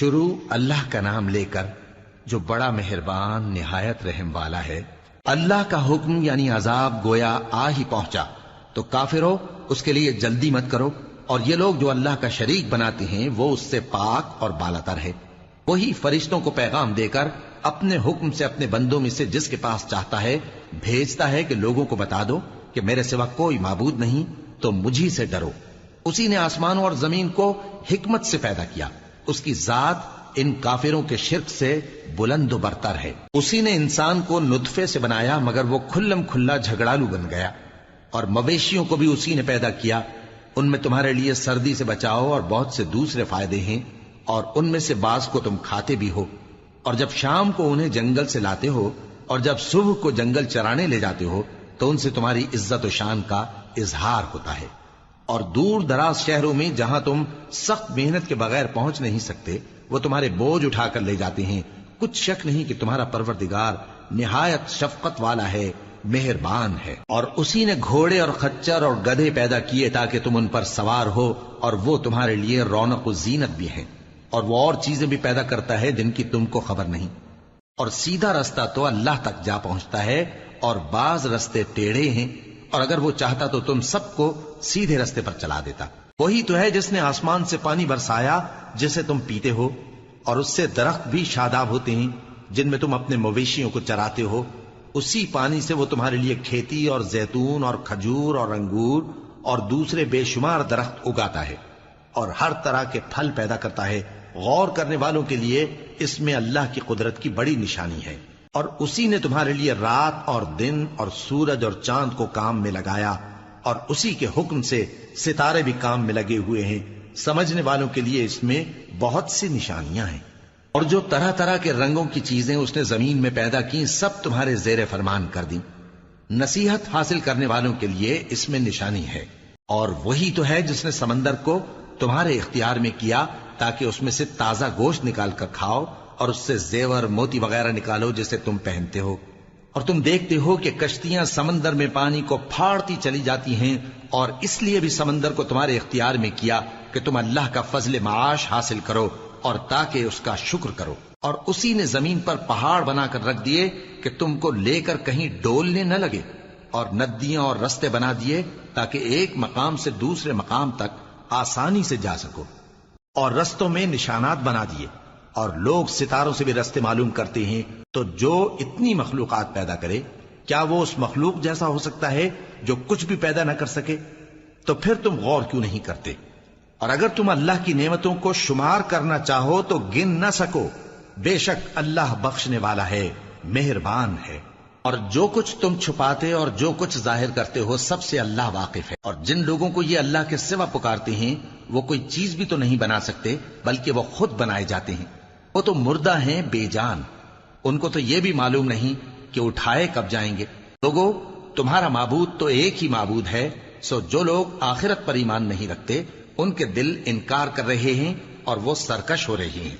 شروع اللہ کا نام لے کر جو بڑا مہربان نہایت رحم والا ہے۔ اللہ کا حکم یعنی عذاب گویا آ ہی پہنچا تو کافرو اس کے لیے جلدی مت کرو، اور یہ لوگ جو اللہ کا شریک بناتے ہیں وہ اس سے پاک اور بالاتر ہے۔ وہی فرشتوں کو پیغام دے کر اپنے حکم سے اپنے بندوں میں سے جس کے پاس چاہتا ہے بھیجتا ہے کہ لوگوں کو بتا دو کہ میرے سوا کوئی معبود نہیں، تو مجھی سے ڈرو۔ اسی نے آسمانوں اور زمین کو حکمت سے پیدا کیا، اس کی ذات ان کافروں کے شرک سے بلند و برتر ہے۔ اسی نے انسان کو نطفے سے بنایا مگر وہ کھلم کھلا جھگڑالو بن گیا، اور مویشیوں کو بھی اسی نے پیدا کیا، ان میں تمہارے لیے سردی سے بچاؤ اور بہت سے دوسرے فائدے ہیں، اور ان میں سے بعض کو تم کھاتے بھی ہو، اور جب شام کو انہیں جنگل سے لاتے ہو اور جب صبح کو جنگل چرانے لے جاتے ہو تو ان سے تمہاری عزت و شان کا اظہار ہوتا ہے۔ اور دور دراز شہروں میں جہاں تم سخت محنت کے بغیر پہنچ نہیں سکتے وہ تمہارے بوجھ اٹھا کر لے جاتے ہیں۔ کچھ شک نہیں کہ تمہارا پروردگار نہایت شفقت والا ہے، مہربان ہے۔ اور اسی نے گھوڑے اور خچر اور گدھے پیدا کیے تاکہ تم ان پر سوار ہو، اور وہ تمہارے لیے رونق و زینت بھی ہیں، اور وہ اور چیزیں بھی پیدا کرتا ہے جن کی تم کو خبر نہیں۔ اور سیدھا رستہ تو اللہ تک جا پہنچتا ہے، اور بعض رستے ٹیڑھے ہیں، اور اگر وہ چاہتا تو تم سب کو سیدھے رستے پر چلا دیتا۔ وہی تو ہے جس نے آسمان سے پانی برسایا جسے تم پیتے ہو، اور اس سے درخت بھی شاداب ہوتے ہیں جن میں تم اپنے مویشیوں کو چراتے ہو۔ اسی پانی سے وہ تمہارے لیے کھیتی اور زیتون اور کھجور اور انگور اور دوسرے بے شمار درخت اگاتا ہے، اور ہر طرح کے پھل پیدا کرتا ہے۔ غور کرنے والوں کے لیے اس میں اللہ کی قدرت کی بڑی نشانی ہے۔ اور اسی نے تمہارے لیے رات اور دن اور سورج اور چاند کو کام میں لگایا، اور اسی کے حکم سے ستارے بھی کام میں لگے ہوئے ہیں۔ سمجھنے والوں کے لیے اس میں بہت سی نشانیاں ہیں۔ اور جو طرح طرح کے رنگوں کی چیزیں اس نے زمین میں پیدا کی سب تمہارے زیر فرمان کر دیں۔ نصیحت حاصل کرنے والوں کے لیے اس میں نشانی ہے۔ اور وہی تو ہے جس نے سمندر کو تمہارے اختیار میں کیا تاکہ اس میں سے تازہ گوشت نکال کر کھاؤ، اور اس سے زیور موتی وغیرہ نکالو جسے تم پہنتے ہو۔ اور تم دیکھتے ہو کہ کشتیاں سمندر میں پانی کو پھاڑتی چلی جاتی ہیں، اور اس لیے بھی سمندر کو تمہارے اختیار میں کیا کہ تم اللہ کا فضل معاش حاصل کرو اور تاکہ اس کا شکر کرو۔ اور اسی نے زمین پر پہاڑ بنا کر رکھ دیے کہ تم کو لے کر کہیں ڈولنے نہ لگے، اور ندیاں اور رستے بنا دیے تاکہ ایک مقام سے دوسرے مقام تک آسانی سے جا سکو، اور رستوں میں نشانات بنا دیے۔ اور لوگ ستاروں سے بھی رستے معلوم کرتے ہیں۔ تو جو اتنی مخلوقات پیدا کرے کیا وہ اس مخلوق جیسا ہو سکتا ہے جو کچھ بھی پیدا نہ کر سکے؟ تو پھر تم غور کیوں نہیں کرتے؟ اور اگر تم اللہ کی نعمتوں کو شمار کرنا چاہو تو گن نہ سکو۔ بے شک اللہ بخشنے والا ہے، مہربان ہے۔ اور جو کچھ تم چھپاتے اور جو کچھ ظاہر کرتے ہو سب سے اللہ واقف ہے۔ اور جن لوگوں کو یہ اللہ کے سوا پکارتے ہیں وہ کوئی چیز بھی تو نہیں بنا سکتے بلکہ وہ خود بنائے جاتے ہیں۔ وہ تو مردہ ہیں بے جان، ان کو تو یہ بھی معلوم نہیں کہ اٹھائے کب جائیں گے۔ لوگو تمہارا معبود تو ایک ہی معبود ہے، سو جو لوگ آخرت پر ایمان نہیں رکھتے ان کے دل انکار کر رہے ہیں اور وہ سرکش ہو رہے ہیں۔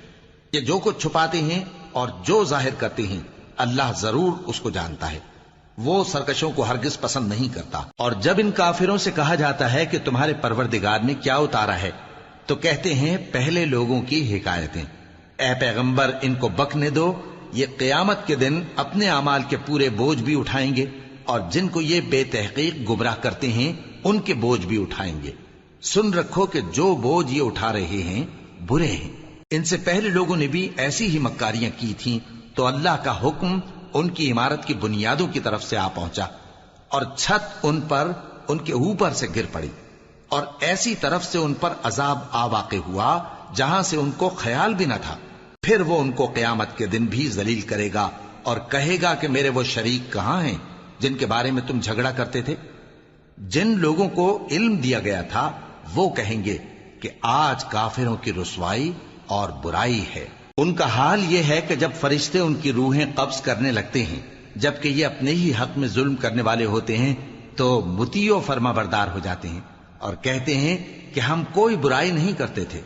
یہ جو کچھ چھپاتے ہیں اور جو ظاہر کرتے ہیں اللہ ضرور اس کو جانتا ہے، وہ سرکشوں کو ہرگز پسند نہیں کرتا۔ اور جب ان کافروں سے کہا جاتا ہے کہ تمہارے پروردگار نے کیا اتارا ہے تو کہتے ہیں پہلے لوگوں کی حکایتیں۔ اے پیغمبر ان کو بکنے دو، یہ قیامت کے دن اپنے اعمال کے پورے بوجھ بھی اٹھائیں گے، اور جن کو یہ بے تحقیق گمراہ کرتے ہیں ان کے بوجھ بھی اٹھائیں گے۔ سن رکھو کہ جو بوجھ یہ اٹھا رہے ہیں برے ہیں۔ ان سے پہلے لوگوں نے بھی ایسی ہی مکاریاں کی تھیں تو اللہ کا حکم ان کی عمارت کی بنیادوں کی طرف سے آ پہنچا، اور چھت ان پر ان کے اوپر سے گر پڑی، اور ایسی طرف سے ان پر عذاب آ واقع ہوا جہاں سے ان کو خیال بھی نہ تھا۔ پھر وہ ان کو قیامت کے دن بھی ذلیل کرے گا اور کہے گا کہ میرے وہ شریک کہاں ہیں جن کے بارے میں تم جھگڑا کرتے تھے؟ جن لوگوں کو علم دیا گیا تھا وہ کہیں گے کہ آج کافروں کی رسوائی اور برائی ہے۔ ان کا حال یہ ہے کہ جب فرشتے ان کی روحیں قبض کرنے لگتے ہیں جبکہ یہ اپنے ہی حق میں ظلم کرنے والے ہوتے ہیں تو مطیع و فرما بردار ہو جاتے ہیں اور کہتے ہیں کہ ہم کوئی برائی نہیں کرتے تھے۔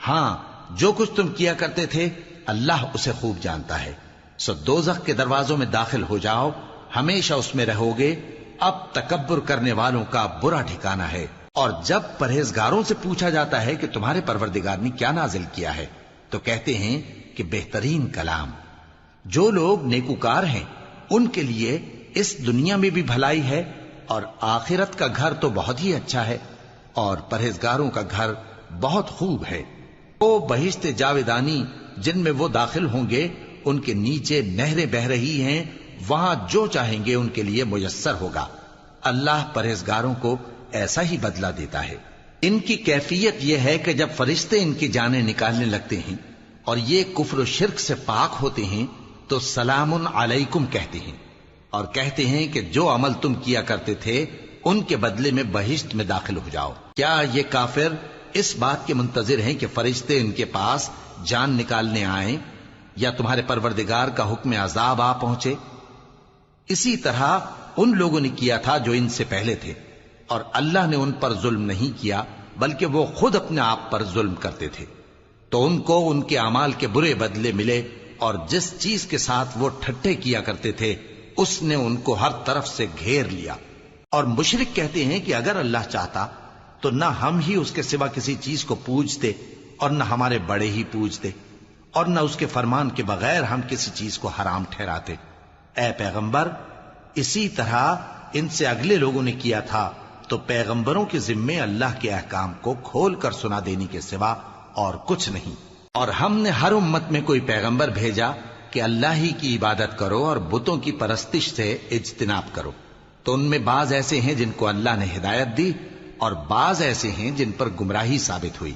ہاں جو کچھ تم کیا کرتے تھے اللہ اسے خوب جانتا ہے۔ سو دوزخ کے دروازوں میں داخل ہو جاؤ، ہمیشہ اس میں رہو گے، اب تکبر کرنے والوں کا برا ٹھکانہ ہے۔ اور جب پرہیزگاروں سے پوچھا جاتا ہے کہ تمہارے پروردگار نے کیا نازل کیا ہے تو کہتے ہیں کہ بہترین کلام۔ جو لوگ نیکوکار ہیں ان کے لیے اس دنیا میں بھی بھلائی ہے اور آخرت کا گھر تو بہت ہی اچھا ہے، اور پرہیزگاروں کا گھر بہت خوب ہے۔ وہ بہشت جاویدانی جن میں وہ داخل ہوں گے، ان کے نیچے نہریں بہہ رہی ہیں، وہاں جو چاہیں گے ان کے لیے میسر ہوگا۔ اللہ پرہیزگاروں کو ایسا ہی بدلہ دیتا ہے۔ ان کی کیفیت یہ ہے کہ جب فرشتے ان کی جانیں نکالنے لگتے ہیں اور یہ کفر و شرک سے پاک ہوتے ہیں تو سلام علیکم کہتے ہیں، اور کہتے ہیں کہ جو عمل تم کیا کرتے تھے ان کے بدلے میں بہشت میں داخل ہو جاؤ۔ کیا یہ کافر اس بات کے منتظر ہیں کہ فرشتے ان کے پاس جان نکالنے آئیں یا تمہارے پروردگار کا حکم عذاب آ پہنچے؟ اسی طرح ان لوگوں نے کیا تھا جو ان سے پہلے تھے، اور اللہ نے ان پر ظلم نہیں کیا بلکہ وہ خود اپنے آپ پر ظلم کرتے تھے۔ تو ان کو ان کے اعمال کے برے بدلے ملے، اور جس چیز کے ساتھ وہ ٹھٹھے کیا کرتے تھے اس نے ان کو ہر طرف سے گھیر لیا۔ اور مشرک کہتے ہیں کہ اگر اللہ چاہتا تو نہ ہم ہی اس کے سوا کسی چیز کو پوجتے اور نہ ہمارے بڑے ہی پوجتے، اور نہ اس کے فرمان کے بغیر ہم کسی چیز کو حرام ٹھہراتے۔ اے پیغمبر، اسی طرح ان سے اگلے لوگوں نے کیا تھا، تو پیغمبروں کے ذمے اللہ کے احکام کو کھول کر سنا دینے کے سوا اور کچھ نہیں۔ اور ہم نے ہر امت میں کوئی پیغمبر بھیجا کہ اللہ ہی کی عبادت کرو اور بتوں کی پرستش سے اجتناب کرو، تو ان میں بعض ایسے ہیں جن کو اللہ نے ہدایت دی اور بعض ایسے ہیں جن پر گمراہی ثابت ہوئی۔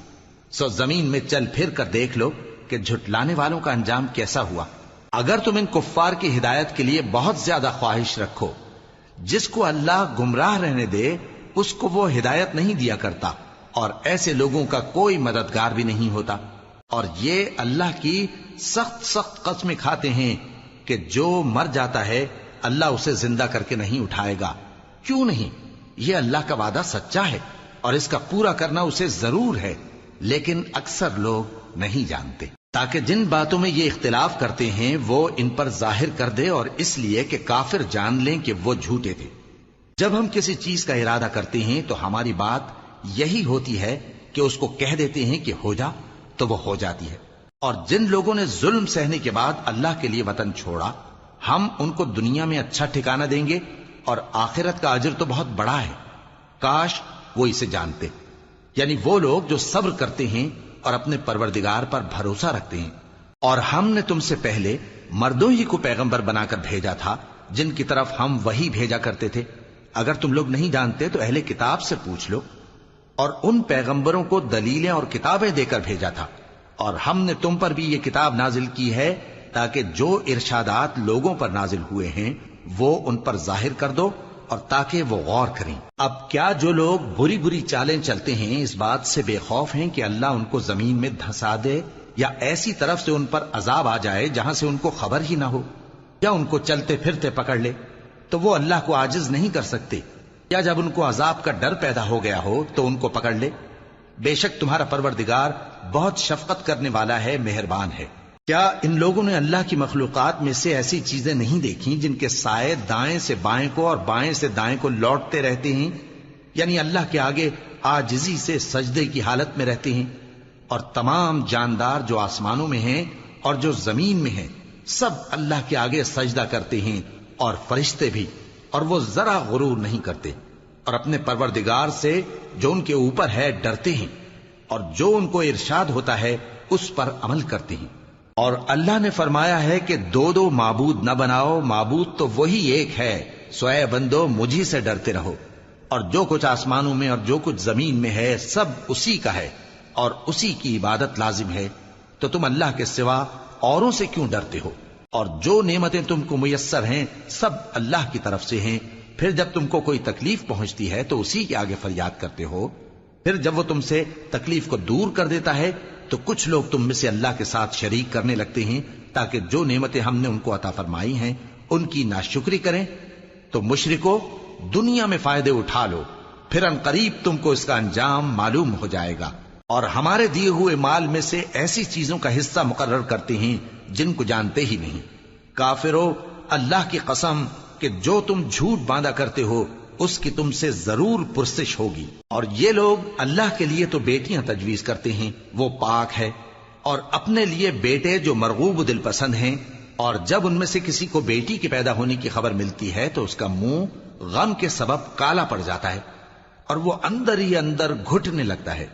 سو زمین میں چل پھر کر دیکھ لو کہ جھٹلانے والوں کا انجام کیسا ہوا۔ اگر تم ان کفار کی ہدایت کے لیے بہت زیادہ خواہش رکھو، جس کو اللہ گمراہ رہنے دے اس کو وہ ہدایت نہیں دیا کرتا، اور ایسے لوگوں کا کوئی مددگار بھی نہیں ہوتا۔ اور یہ اللہ کی سخت قسمیں کھاتے ہیں کہ جو مر جاتا ہے اللہ اسے زندہ کر کے نہیں اٹھائے گا۔ کیوں نہیں؟ یہ اللہ کا وعدہ سچا ہے اور اس کا پورا کرنا اسے ضرور ہے، لیکن اکثر لوگ نہیں جانتے۔ تاکہ جن باتوں میں یہ اختلاف کرتے ہیں وہ ان پر ظاہر کر دے، اور اس لیے کہ کافر جان لیں کہ وہ جھوٹے تھے۔ جب ہم کسی چیز کا ارادہ کرتے ہیں تو ہماری بات یہی ہوتی ہے کہ اس کو کہہ دیتے ہیں کہ ہو جا، تو وہ ہو جاتی ہے۔ اور جن لوگوں نے ظلم سہنے کے بعد اللہ کے لیے وطن چھوڑا، ہم ان کو دنیا میں اچھا ٹھکانہ دیں گے، اور آخرت کا اجر تو بہت بڑا ہے۔ کاش وہ اسے جانتے، یعنی وہ لوگ جو صبر کرتے ہیں اور اپنے پروردگار پر بھروسہ رکھتے ہیں۔ اور ہم نے تم سے پہلے مردوں ہی کو پیغمبر بنا کر بھیجا تھا جن کی طرف ہم وحی بھیجا کرتے تھے۔ اگر تم لوگ نہیں جانتے تو اہل کتاب سے پوچھ لو۔ اور ان پیغمبروں کو دلیلیں اور کتابیں دے کر بھیجا تھا، اور ہم نے تم پر بھی یہ کتاب نازل کی ہے تاکہ جو ارشادات لوگوں پر نازل ہوئے ہیں وہ ان پر ظاہر کر دو، اور تاکہ وہ غور کریں۔ اب کیا جو لوگ بری بری چالیں چلتے ہیں اس بات سے بے خوف ہیں کہ اللہ ان کو زمین میں دھسا دے، یا ایسی طرف سے ان پر عذاب آ جائے جہاں سے ان کو خبر ہی نہ ہو، یا ان کو چلتے پھرتے پکڑ لے تو وہ اللہ کو عاجز نہیں کر سکتے، یا جب ان کو عذاب کا ڈر پیدا ہو گیا ہو تو ان کو پکڑ لے؟ بے شک تمہارا پروردگار بہت شفقت کرنے والا ہے، مہربان ہے۔ کیا ان لوگوں نے اللہ کی مخلوقات میں سے ایسی چیزیں نہیں دیکھی جن کے سائے دائیں سے بائیں کو اور بائیں سے دائیں کو لوٹتے رہتے ہیں، یعنی اللہ کے آگے عاجزی سے سجدے کی حالت میں رہتے ہیں؟ اور تمام جاندار جو آسمانوں میں ہیں اور جو زمین میں ہیں سب اللہ کے آگے سجدہ کرتے ہیں، اور فرشتے بھی، اور وہ ذرا غرور نہیں کرتے، اور اپنے پروردگار سے جو ان کے اوپر ہے ڈرتے ہیں، اور جو ان کو ارشاد ہوتا ہے اس پر عمل کرتے ہیں۔ اور اللہ نے فرمایا ہے کہ دو دو معبود نہ بناؤ، معبود تو وہی ایک ہے، سو اے بندو مجھی سے ڈرتے رہو۔ اور جو کچھ آسمانوں میں اور جو کچھ زمین میں ہے سب اسی کا ہے، اور اسی کی عبادت لازم ہے، تو تم اللہ کے سوا اوروں سے کیوں ڈرتے ہو؟ اور جو نعمتیں تم کو میسر ہیں سب اللہ کی طرف سے ہیں۔ پھر جب تم کو کوئی تکلیف پہنچتی ہے تو اسی کے آگے فریاد کرتے ہو، پھر جب وہ تم سے تکلیف کو دور کر دیتا ہے تو کچھ لوگ تم میں سے اللہ کے ساتھ شریک کرنے لگتے ہیں تاکہ جو نعمتیں ہم نے ان کو عطا فرمائی ہیں ان کی ناشکری کریں۔ تو مشرکو، دنیا میں فائدے اٹھا لو، پھر ان قریب تم کو اس کا انجام معلوم ہو جائے گا۔ اور ہمارے دیے ہوئے مال میں سے ایسی چیزوں کا حصہ مقرر کرتے ہیں جن کو جانتے ہی نہیں۔ کافرو، اللہ کی قسم کہ جو تم جھوٹ باندھا کرتے ہو اس کی تم سے ضرور پرسش ہوگی۔ اور یہ لوگ اللہ کے لیے تو بیٹیاں تجویز کرتے ہیں، وہ پاک ہے، اور اپنے لیے بیٹے جو مرغوب و دل پسند ہیں، اور جب ان میں سے کسی کو بیٹی کے پیدا ہونے کی خبر ملتی ہے تو اس کا منہ غم کے سبب کالا پڑ جاتا ہے اور وہ اندر ہی اندر گھٹنے لگتا ہے،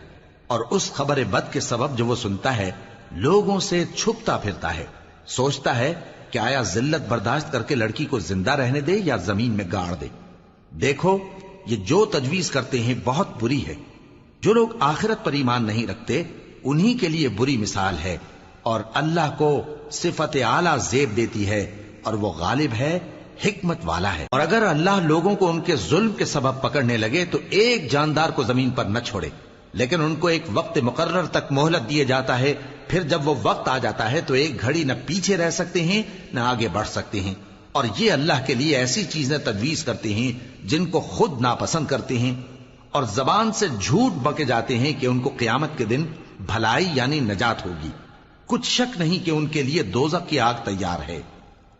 اور اس خبر بد کے سبب جو وہ سنتا ہے لوگوں سے چھپتا پھرتا ہے، سوچتا ہے کہ آیا ذلت برداشت کر کے لڑکی کو زندہ رہنے دے یا زمین میں گاڑ دے۔ دیکھو یہ جو تجویز کرتے ہیں بہت بری ہے۔ جو لوگ آخرت پر ایمان نہیں رکھتے انہی کے لیے بری مثال ہے، اور اللہ کو صفت اعلیٰ زیب دیتی ہے، اور وہ غالب ہے، حکمت والا ہے۔ اور اگر اللہ لوگوں کو ان کے ظلم کے سبب پکڑنے لگے تو ایک جاندار کو زمین پر نہ چھوڑے، لیکن ان کو ایک وقت مقرر تک مہلت دیے جاتا ہے، پھر جب وہ وقت آ جاتا ہے تو ایک گھڑی نہ پیچھے رہ سکتے ہیں نہ آگے بڑھ سکتے ہیں۔ اور یہ اللہ کے لیے ایسی چیزیں تجویز کرتے ہیں جن کو خود ناپسند کرتے ہیں، اور زبان سے جھوٹ بکے جاتے ہیں کہ ان کو قیامت کے دن بھلائی یعنی نجات ہوگی۔ کچھ شک نہیں کہ ان کے لیے دوزخ کی آگ تیار ہے،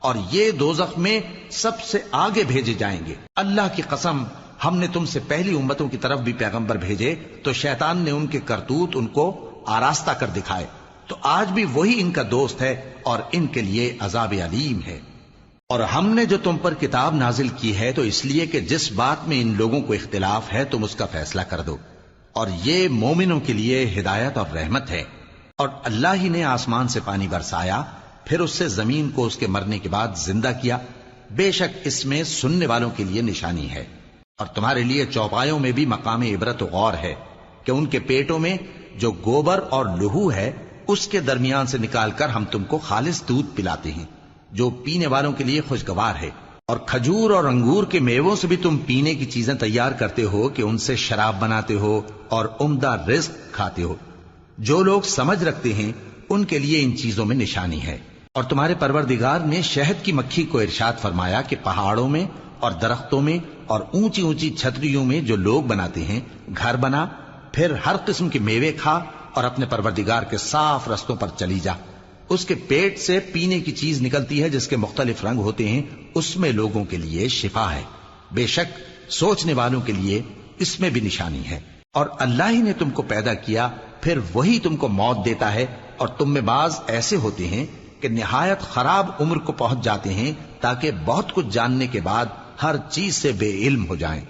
اور یہ دوزخ میں سب سے آگے بھیجے جائیں گے۔ اللہ کی قسم، ہم نے تم سے پہلی امتوں کی طرف بھی پیغمبر بھیجے تو شیطان نے ان کے کرتوت ان کو آراستہ کر دکھائے، تو آج بھی وہی ان کا دوست ہے اور ان کے لیے عذاب علیم ہے۔ اور ہم نے جو تم پر کتاب نازل کی ہے تو اس لیے کہ جس بات میں ان لوگوں کو اختلاف ہے تم اس کا فیصلہ کر دو، اور یہ مومنوں کے لیے ہدایت اور رحمت ہے۔ اور اللہ ہی نے آسمان سے پانی برسایا، پھر اس سے زمین کو اس کے مرنے کے بعد زندہ کیا، بے شک اس میں سننے والوں کے لیے نشانی ہے۔ اور تمہارے لیے چوپایوں میں بھی مقام عبرت و غور ہے کہ ان کے پیٹوں میں جو گوبر اور لہو ہے اس کے درمیان سے نکال کر ہم تم کو خالص دودھ پلاتے ہیں جو پینے والوں کے لیے خوشگوار ہے، اور کھجور اور انگور کے میووں سے بھی تم پینے کی چیزیں تیار کرتے ہو کہ ان سے شراب بناتے ہو اور عمدہ رزق کھاتے ہو۔ جو لوگ سمجھ رکھتے ہیں ان کے لیے ان چیزوں میں نشانی ہے۔ اور تمہارے پروردگار نے شہد کی مکھی کو ارشاد فرمایا کہ پہاڑوں میں اور درختوں میں اور اونچی اونچی چھتریوں میں جو لوگ بناتے ہیں گھر بنا، پھر ہر قسم کے میوے کھا اور اپنے پروردگار کے صاف رستوں پر چلی جا۔ اس کے پیٹ سے پینے کی چیز نکلتی ہے جس کے مختلف رنگ ہوتے ہیں، اس میں لوگوں کے لیے شفا ہے، بے شک سوچنے والوں کے لیے اس میں بھی نشانی ہے۔ اور اللہ ہی نے تم کو پیدا کیا، پھر وہی تم کو موت دیتا ہے، اور تم میں بعض ایسے ہوتے ہیں کہ نہایت خراب عمر کو پہنچ جاتے ہیں تاکہ بہت کچھ جاننے کے بعد ہر چیز سے بے علم ہو جائیں۔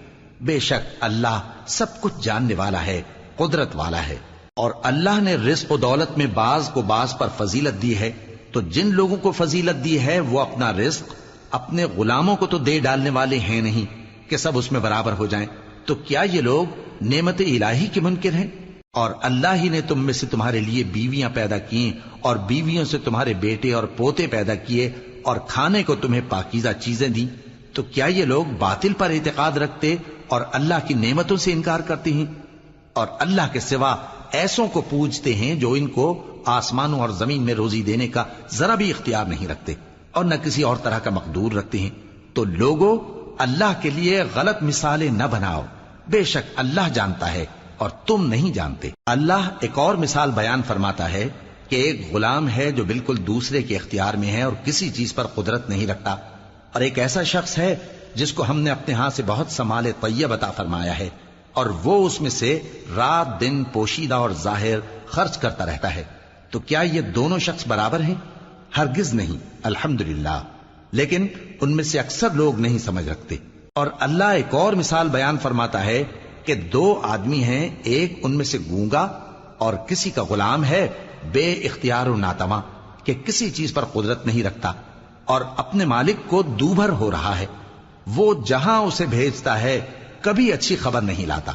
بے شک اللہ سب کچھ جاننے والا ہے، قدرت والا ہے۔ اور اللہ نے رزق و دولت میں بعض کو بعض پر فضیلت دی ہے، تو جن لوگوں کو فضیلت دی ہے وہ اپنا رزق اپنے غلاموں کو تو دے ڈالنے والے ہیں نہیں کہ سب اس میں برابر ہو جائیں، تو کیا یہ لوگ نعمت الہی کے منکر ہیں؟ اور اللہ ہی نے تم میں سے تمہارے لیے بیویاں پیدا کی اور بیویوں سے تمہارے بیٹے اور پوتے پیدا کیے اور کھانے کو تمہیں پاکیزہ چیزیں دیں، تو کیا یہ لوگ باطل پر اعتقاد رکھتے اور اللہ کی نعمتوں سے انکار کرتے ہیں؟ اور اللہ کے سوا ایسوں کو پوجتے ہیں جو ان کو آسمانوں اور زمین میں روزی دینے کا ذرا بھی اختیار نہیں رکھتے اور نہ کسی اور طرح کا مقدور رکھتے ہیں۔ تو لوگوں اللہ کے لیے غلط مثالیں نہ بناؤ، بے شک اللہ جانتا ہے اور تم نہیں جانتے۔ اللہ ایک اور مثال بیان فرماتا ہے کہ ایک غلام ہے جو بالکل دوسرے کے اختیار میں ہے اور کسی چیز پر قدرت نہیں رکھتا، اور ایک ایسا شخص ہے جس کو ہم نے اپنے ہاں سے بہت سا مال طیب عطا فرمایا ہے اور وہ اس میں سے رات دن پوشیدہ اور ظاہر خرچ کرتا رہتا ہے، تو کیا یہ دونوں شخص برابر ہیں؟ ہرگز نہیں، الحمدللہ، لیکن ان میں سے اکثر لوگ نہیں سمجھ رکھتے۔ اور اللہ ایک اور مثال بیان فرماتا ہے کہ دو آدمی ہیں، ایک ان میں سے گونگا اور کسی کا غلام ہے بے اختیار و ناتواں کہ کسی چیز پر قدرت نہیں رکھتا اور اپنے مالک کو دوبھر ہو رہا ہے، وہ جہاں اسے بھیجتا ہے کبھی اچھی خبر نہیں لاتا۔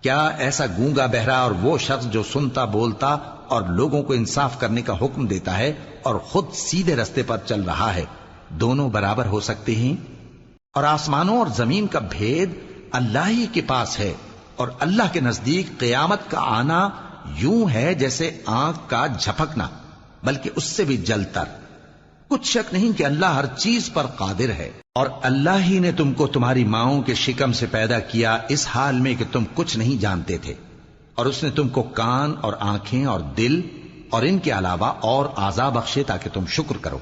کیا ایسا گونگا بہرا اور وہ شخص جو سنتا بولتا اور لوگوں کو انصاف کرنے کا حکم دیتا ہے اور خود سیدھے رستے پر چل رہا ہے، دونوں برابر ہو سکتے ہیں؟ اور آسمانوں اور زمین کا بھید اللہ ہی کے پاس ہے، اور اللہ کے نزدیک قیامت کا آنا یوں ہے جیسے آنکھ کا جھپکنا، بلکہ اس سے بھی جلتر۔ کچھ شک نہیں کہ اللہ ہر چیز پر قادر ہے۔ اور اللہ ہی نے تم کو تمہاری ماؤں کے شکم سے پیدا کیا اس حال میں کہ تم کچھ نہیں جانتے تھے، اور اس نے تم کو کان اور آنکھیں اور دل اور ان کے علاوہ اور اعضاء بخشے تاکہ تم شکر کرو۔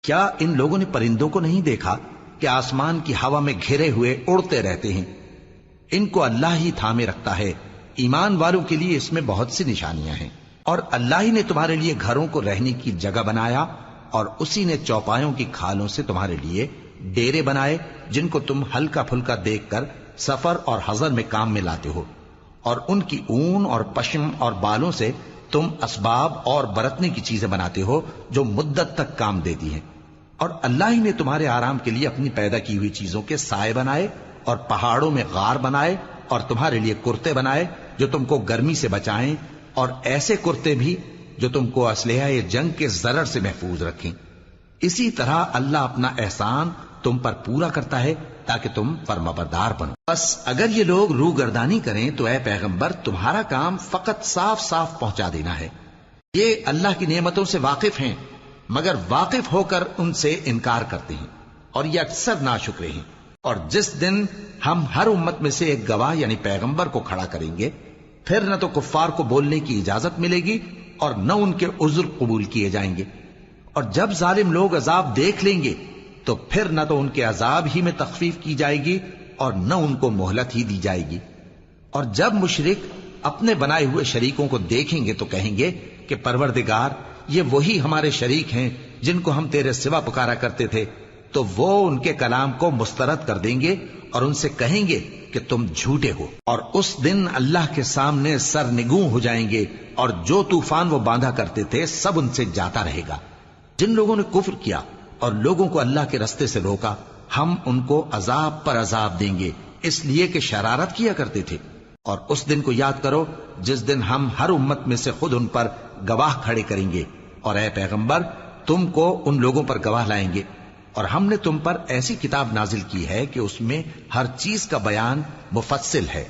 کیا ان لوگوں نے پرندوں کو نہیں دیکھا کہ آسمان کی ہوا میں گھرے ہوئے اڑتے رہتے ہیں؟ ان کو اللہ ہی تھامے رکھتا ہے۔ ایمان والوں کے لیے اس میں بہت سی نشانیاں ہیں۔ اور اللہ ہی نے تمہارے لیے گھروں کو رہنے کی جگہ بنایا، اور اسی نے چوپایوں کی کھالوں سے تمہارے لیے ڈیرے بنائے جن کو تم ہلکا پھلکا دیکھ کر سفر اور حضر میں کام میں لاتے ہو، اور ان کی اون اور پشم اور بالوں سے تم اسباب اور برتنے کی چیزیں بناتے ہو جو مدت تک کام دیتی ہیں۔ اور اللہ ہی نے تمہارے آرام کے لیے اپنی پیدا کی ہوئی چیزوں کے سائے بنائے، اور پہاڑوں میں غار بنائے، اور تمہارے لیے کرتے بنائے جو تم کو گرمی سے بچائیں، اور ایسے کرتے بھی جو تم کو اسلحہ جنگ کے ضرر سے محفوظ رکھیں۔ اسی طرح اللہ اپنا احسان تم پر پورا کرتا ہے تاکہ تم فرمانبردار بنو۔ بس اگر یہ لوگ روگردانی کریں تو اے پیغمبر تمہارا کام فقط صاف صاف پہنچا دینا ہے۔ یہ اللہ کی نعمتوں سے واقف ہیں مگر واقف ہو کر ان سے انکار کرتے ہیں، اور یہ اکثر ناشکرے ہیں۔ اور جس دن ہم ہر امت میں سے ایک گواہ یعنی پیغمبر کو کھڑا کریں گے، پھر نہ تو کفار کو بولنے کی اجازت ملے گی اور نہ ان کے عذر قبول کیے جائیں گے۔ اور جب ظالم لوگ عذاب دیکھ لیں گے تو پھر نہ تو ان کے عذاب ہی میں تخفیف کی جائے گی اور نہ ان کو مہلت ہی دی جائے گی۔ اور جب مشرک اپنے بنائے ہوئے شریکوں کو دیکھیں گے تو کہیں گے کہ پروردگار، یہ وہی ہمارے شریک ہیں جن کو ہم تیرے سوا پکارا کرتے تھے، تو وہ ان کے کلام کو مسترد کر دیں گے اور ان سے کہیں گے کہ تم جھوٹے ہو۔ اور اس دن اللہ کے سامنے سرنگوں ہو جائیں گے، اور جو طوفان وہ باندھا کرتے تھے سب ان سے جاتا رہے گا۔ جن لوگوں نے کفر کیا اور لوگوں کو اللہ کے رستے سے روکا، ہم ان کو عذاب پر عذاب دیں گے اس لیے کہ شرارت کیا کرتے تھے۔ اور اس دن کو یاد کرو جس دن ہم ہر امت میں سے خود ان پر گواہ کھڑے کریں گے، اور اے پیغمبر تم کو ان لوگوں پر گواہ لائیں گے۔ اور ہم نے تم پر ایسی کتاب نازل کی ہے کہ اس میں ہر چیز کا بیان مفصل ہے،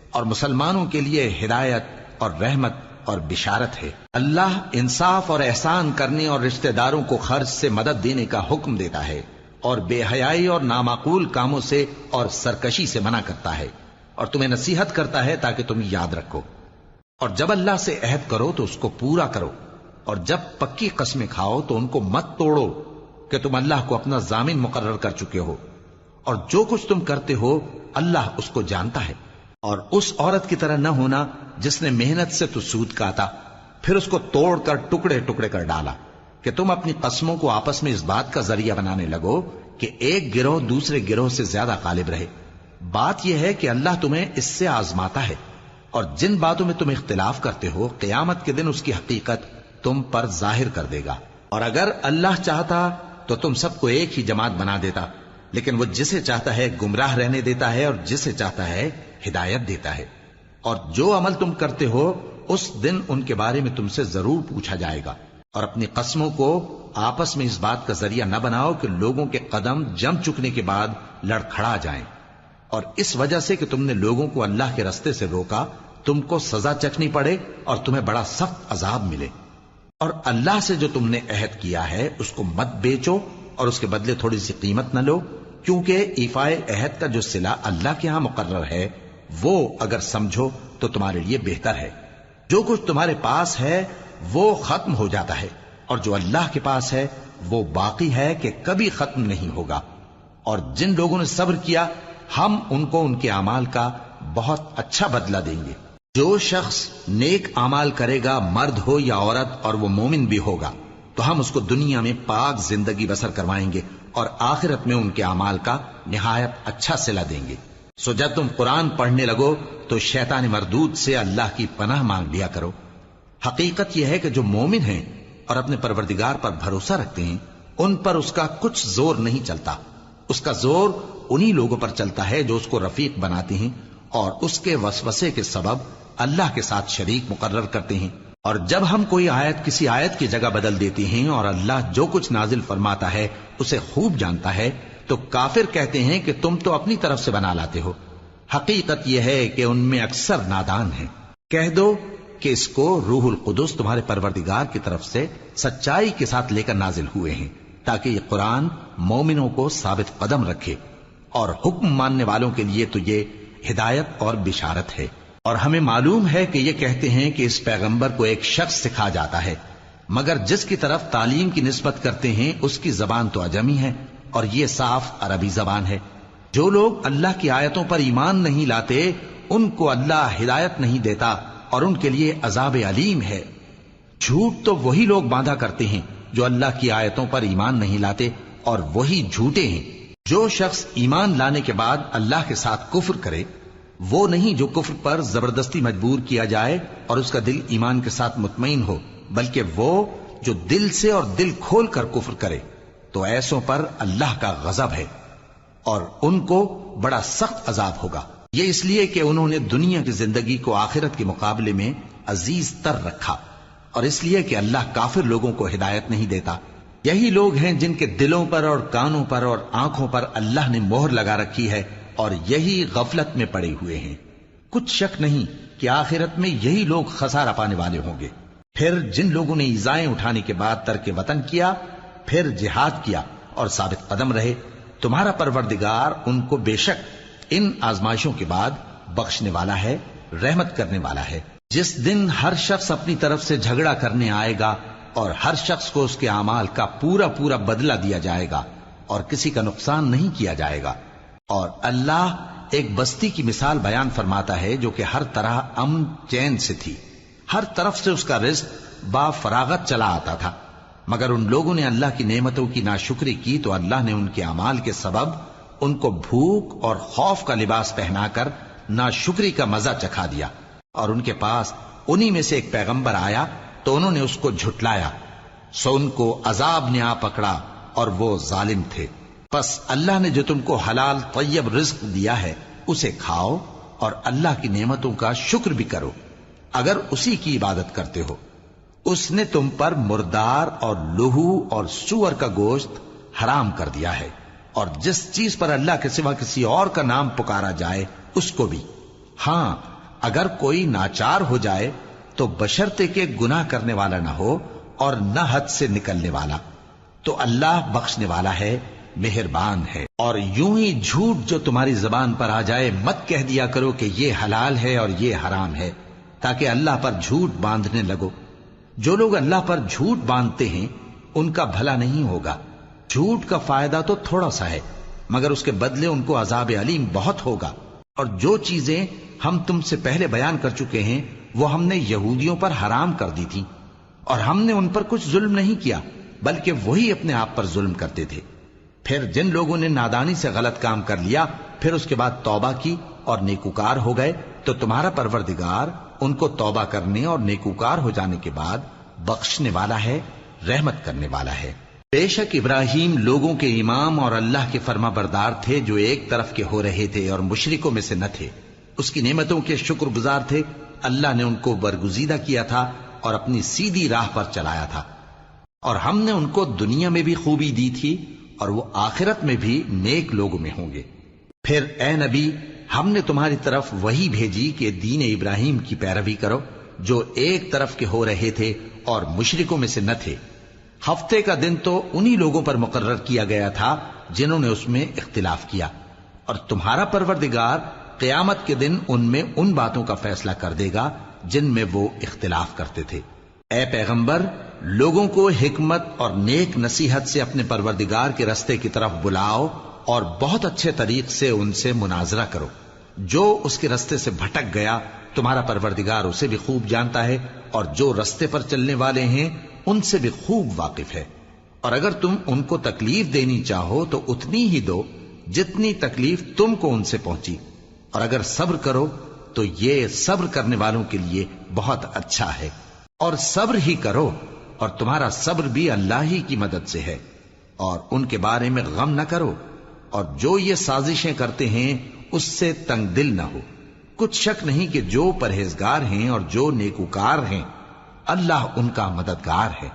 اور مسلمانوں کے لیے ہدایت اور رحمت اور بشارت ہے۔ اللہ انصاف اور احسان کرنے اور رشتہ داروں کو خرچ سے مدد دینے کا حکم دیتا ہے، اور بے حیائی اور نامعقول کاموں سے اور سرکشی سے منع کرتا ہے، اور تمہیں نصیحت کرتا ہے تاکہ تم یاد رکھو۔ اور جب اللہ سے عہد کرو تو اس کو پورا کرو، اور جب پکی قسمیں کھاؤ تو ان کو مت توڑو کہ تم اللہ کو اپنا ضامن مقرر کر چکے ہو، اور جو کچھ تم کرتے ہو اللہ اس کو جانتا ہے۔ اور اس عورت کی طرح نہ ہونا جس نے محنت سے تو سود کاتا پھر اس کو توڑ کر ٹکڑے ٹکڑے کر ڈالا، کہ تم اپنی قسموں کو آپس میں اس بات کا ذریعہ بنانے لگو کہ ایک گروہ دوسرے گروہ سے زیادہ غالب رہے۔ بات یہ ہے کہ اللہ تمہیں اس سے آزماتا ہے، اور جن باتوں میں تم اختلاف کرتے ہو قیامت کے دن اس کی حقیقت تم پر ظاہر کر دے گا۔ اور اگر اللہ چاہتا تو تم سب کو ایک ہی جماعت بنا دیتا، لیکن وہ جسے چاہتا ہے گمراہ رہنے دیتا ہے اور جسے چاہتا ہے ہدایت دیتا ہے۔ اور جو عمل تم کرتے ہو اس دن ان کے بارے میں تم سے ضرور پوچھا جائے گا۔ اور اپنی قسموں کو آپس میں اس بات کا ذریعہ نہ بناؤ کہ لوگوں کے قدم جم چکنے کے بعد لڑکھڑا جائیں، اور اس وجہ سے کہ تم نے لوگوں کو اللہ کے رستے سے روکا تم کو سزا چکھنی پڑے اور تمہیں بڑا سخت عذاب ملے۔ اور اللہ سے جو تم نے عہد کیا ہے اس کو مت بیچو اور اس کے بدلے تھوڑی سی قیمت نہ لو، کیونکہ ایفائے عہد کا جو صلہ اللہ کے ہاں مقرر ہے وہ اگر سمجھو تو تمہارے لیے بہتر ہے۔ جو کچھ تمہارے پاس ہے وہ ختم ہو جاتا ہے، اور جو اللہ کے پاس ہے وہ باقی ہے کہ کبھی ختم نہیں ہوگا۔ اور جن لوگوں نے صبر کیا ہم ان کو ان کے اعمال کا بہت اچھا بدلہ دیں گے۔ جو شخص نیک اعمال کرے گا مرد ہو یا عورت اور وہ مومن بھی ہوگا تو ہم اس کو دنیا میں پاک زندگی بسر کروائیں گے اور آخرت میں ان کے اعمال کا نہایت اچھا صلہ دیں گے۔ سو جب تم قرآن پڑھنے لگو تو شیطان مردود سے اللہ کی پناہ مانگ لیا کرو۔ حقیقت یہ ہے کہ جو مومن ہیں اور اپنے پروردگار پر بھروسہ رکھتے ہیں ان پر اس کا کچھ زور نہیں چلتا، اس کا زور انہی لوگوں پر چلتا ہے جو اس کو رفیق بناتے ہیں اور اس کے وسوسے کے سبب اللہ کے ساتھ شریک مقرر کرتے ہیں۔ اور جب ہم کوئی آیت کسی آیت کی جگہ بدل دیتے ہیں اور اللہ جو کچھ نازل فرماتا ہے اسے خوب جانتا ہے تو کافر کہتے ہیں کہ تم تو اپنی طرف سے بنا لاتے ہو۔ حقیقت یہ ہے کہ ان میں اکثر نادان ہیں۔ کہہ دو کہ اس کو روح القدس تمہارے پروردگار کی طرف سے سچائی کے ساتھ لے کر نازل ہوئے ہیں تاکہ یہ قرآن مومنوں کو ثابت قدم رکھے، اور حکم ماننے والوں کے لیے تو یہ ہدایت اور بشارت ہے۔ اور ہمیں معلوم ہے کہ یہ کہتے ہیں کہ اس پیغمبر کو ایک شخص سکھا جاتا ہے، مگر جس کی طرف تعلیم کی نسبت کرتے ہیں اس کی زبان تو عجمی ہے اور یہ صاف عربی زبان ہے۔ جو لوگ اللہ کی آیتوں پر ایمان نہیں لاتے ان کو اللہ ہدایت نہیں دیتا اور ان کے لیے عذاب علیم ہے۔ جھوٹ تو وہی لوگ باندھا کرتے ہیں جو اللہ کی آیتوں پر ایمان نہیں لاتے، اور وہی جھوٹے ہیں۔ جو شخص ایمان لانے کے بعد اللہ کے ساتھ کفر کرے، وہ نہیں جو کفر پر زبردستی مجبور کیا جائے اور اس کا دل ایمان کے ساتھ مطمئن ہو، بلکہ وہ جو دل سے اور دل کھول کر کفر کرے، تو ایسوں پر اللہ کا غضب ہے اور ان کو بڑا سخت عذاب ہوگا۔ یہ اس لیے کہ انہوں نے دنیا کی زندگی کو آخرت کے مقابلے میں عزیز تر رکھا، اور اس لیے کہ اللہ کافر لوگوں کو ہدایت نہیں دیتا۔ یہی لوگ ہیں جن کے دلوں پر اور کانوں پر اور آنکھوں پر اللہ نے مہر لگا رکھی ہے، اور یہی غفلت میں پڑے ہوئے ہیں۔ کچھ شک نہیں کہ آخرت میں یہی لوگ خسارہ پانے والے ہوں گے۔ پھر جن لوگوں نے ایذائیں اٹھانے کے بعد ترک وطن کیا، پھر جہاد کیا اور ثابت قدم رہے، تمہارا پروردگار ان کو بے شک ان آزمائشوں کے بعد بخشنے والا ہے، رحمت کرنے والا ہے۔ جس دن ہر شخص اپنی طرف سے جھگڑا کرنے آئے گا اور ہر شخص کو اس کے اعمال کا پورا پورا بدلہ دیا جائے گا اور کسی کا نقصان نہیں کیا جائے گا۔ اور اللہ ایک بستی کی مثال بیان فرماتا ہے جو کہ ہر طرح امن چین سے تھی، ہر طرف سے اس کا رزق با فراغت چلا آتا تھا، مگر ان لوگوں نے اللہ کی نعمتوں کی ناشکری کی تو اللہ نے ان کے اعمال کے سبب ان کو بھوک اور خوف کا لباس پہنا کر ناشکری کا مزہ چکھا دیا۔ اور ان کے پاس انہی میں سے ایک پیغمبر آیا تو انہوں نے اس کو جھٹلایا، سو ان کو عذاب نے آ پکڑا اور وہ ظالم تھے۔ پس اللہ نے جو تم کو حلال طیب رزق دیا ہے اسے کھاؤ اور اللہ کی نعمتوں کا شکر بھی کرو اگر اسی کی عبادت کرتے ہو۔ اس نے تم پر مردار اور لہو اور سور کا گوشت حرام کر دیا ہے، اور جس چیز پر اللہ کے سوا کسی اور کا نام پکارا جائے اس کو بھی۔ ہاں، اگر کوئی ناچار ہو جائے تو بشرطے کہ گناہ کرنے والا نہ ہو اور نہ حد سے نکلنے والا، تو اللہ بخشنے والا ہے، مہربان ہے۔ اور یوں ہی جھوٹ جو تمہاری زبان پر آ جائے مت کہہ دیا کرو کہ یہ حلال ہے اور یہ حرام ہے، تاکہ اللہ پر جھوٹ باندھنے لگو۔ جو لوگ اللہ پر جھوٹ باندھتے ہیں ان کا بھلا نہیں ہوگا۔ جھوٹ کا فائدہ تو تھوڑا سا ہے، مگر اس کے بدلے ان کو عذاب علیم بہت ہوگا۔ اور جو چیزیں ہم تم سے پہلے بیان کر چکے ہیں وہ ہم نے یہودیوں پر حرام کر دی تھی، اور ہم نے ان پر کچھ ظلم نہیں کیا بلکہ وہی اپنے آپ پر ظلم کرتے تھے۔ پھر جن لوگوں نے نادانی سے غلط کام کر لیا پھر اس کے بعد توبہ کی اور نیکوکار ہو گئے تو تمہارا پروردگار ان کو توبہ کرنے اور نیکوکار ہو جانے کے بعد بخشنے والا ہے، رحمت کرنے والا ہے۔ بے شک ابراہیم لوگوں کے امام اور اللہ کے فرما بردار تھے جو ایک طرف کے ہو رہے تھے اور مشرکوں میں سے نہ تھے، اس کی نعمتوں کے شکر گزار تھے۔ اللہ نے ان کو برگزیدہ کیا تھا اور اپنی سیدھی راہ پر چلایا تھا، اور ہم نے ان کو دنیا میں بھی خوبی دی تھی اور وہ آخرت میں بھی نیک لوگوں میں ہوں گے۔ پھر اے نبی، ہم نے تمہاری طرف وہی بھیجی کہ دین ابراہیم کی پیروی کرو جو ایک طرف کے ہو رہے تھے اور مشرکوں میں سے نہ تھے۔ ہفتے کا دن تو انہی لوگوں پر مقرر کیا گیا تھا جنہوں نے اس میں اختلاف کیا، اور تمہارا پروردگار قیامت کے دن ان میں ان باتوں کا فیصلہ کر دے گا جن میں وہ اختلاف کرتے تھے۔ اے پیغمبر، لوگوں کو حکمت اور نیک نصیحت سے اپنے پروردگار کے رستے کی طرف بلاؤ اور بہت اچھے طریق سے ان سے مناظرہ کرو۔ جو اس کے رستے سے بھٹک گیا تمہارا پروردگار اسے بھی خوب جانتا ہے، اور جو رستے پر چلنے والے ہیں ان سے بھی خوب واقف ہے۔ اور اگر تم ان کو تکلیف دینی چاہو تو اتنی ہی دو جتنی تکلیف تم کو ان سے پہنچی، اور اگر صبر کرو تو یہ صبر کرنے والوں کے لیے بہت اچھا ہے۔ اور صبر ہی کرو، اور تمہارا صبر بھی اللہ ہی کی مدد سے ہے، اور ان کے بارے میں غم نہ کرو، اور جو یہ سازشیں کرتے ہیں اس سے تنگ دل نہ ہو۔ کچھ شک نہیں کہ جو پرہیزگار ہیں اور جو نیکوکار ہیں اللہ ان کا مددگار ہے۔